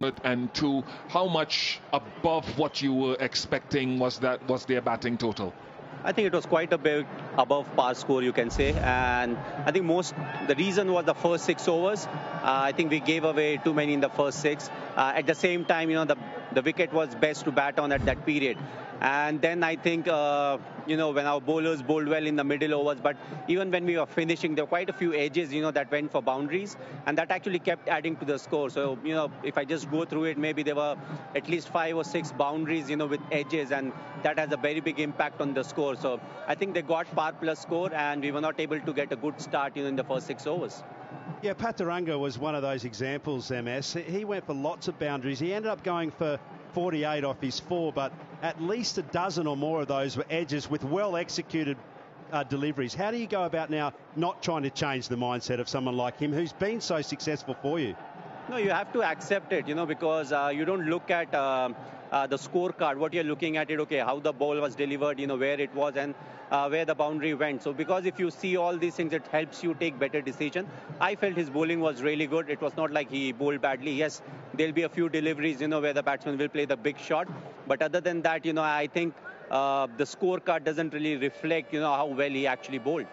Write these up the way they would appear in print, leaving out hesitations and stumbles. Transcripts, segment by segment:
And two, how much above what you were expecting was their batting total? I think it was quite a bit above par score, you can say. And I think the reason was the first 6 overs. I think we gave away too many in the first six. At the same time, the wicket was best to bat on at that period. And then I think, when our bowlers bowled well in the middle overs, but even when we were finishing, there were quite a few edges, that went for boundaries. And that actually kept adding to the score. So, if I just go through it, maybe there were at least 5 or 6 boundaries, with edges. And that has a very big impact on the score. So I think they got par plus score and we were not able to get a good start, in the first 6 overs. Yeah, Pathuranga was one of those examples, MS. He went for lots of boundaries. He ended up going for 48 off his 4, but at least a dozen or more of those were edges with well-executed deliveries. How do you go about now not trying to change the mindset of someone like him who's been so successful for you? No, you have to accept it, because you don't look at the scorecard. What you're looking at it, okay, how the ball was delivered, where it was and where the boundary went. So because if you see all these things, it helps you take better decision. I felt his bowling was really good. It was not like he bowled badly. Yes, there'll be a few deliveries, where the batsman will play the big shot. But other than that, I think the scorecard doesn't really reflect, how well he actually bowled.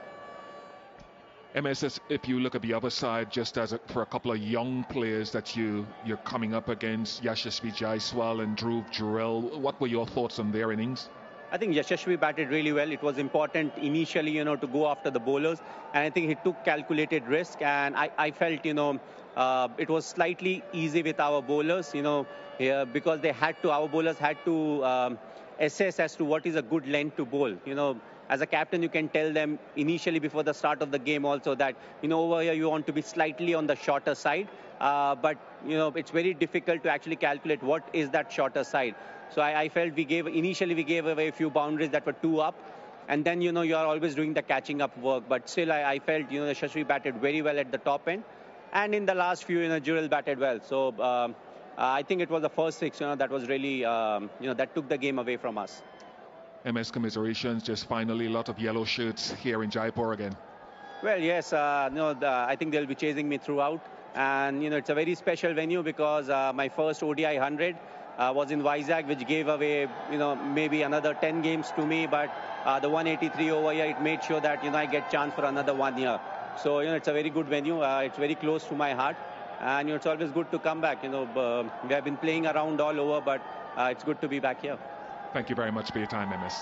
MSS, if you look at the other side, just for a couple of young players that you're coming up against, Yashasvi Jaiswal and Dhruv Jurel, what were your thoughts on their innings? I think Yashasvi batted really well. It was important initially, to go after the bowlers. And I think he took calculated risk. And I felt, it was slightly easy with our bowlers, because our bowlers had to assess as to what is a good length to bowl. As a captain, you can tell them initially before the start of the game also that, over here you want to be slightly on the shorter side. But, it's very difficult to actually calculate what is that shorter side. So I felt initially we gave away a few boundaries that were 2 up. And then, you are always doing the catching up work. But still, I felt, Yashasvi batted very well at the top end. And in the last few, Jurel batted well. So I think it was the first 6, that was really, that took the game away from us. MS, commiserations, just finally a lot of yellow shirts here in Jaipur again. Well, yes, I think they'll be chasing me throughout. And, it's a very special venue because my first ODI 100 was in Vizag, which gave away, maybe another 10 games to me. But the 183 over here, it made sure that, I get chance for another 1 year. So, it's a very good venue. It's very close to my heart. And, it's always good to come back. We have been playing around all over, but it's good to be back here. Thank you very much for your time, MS.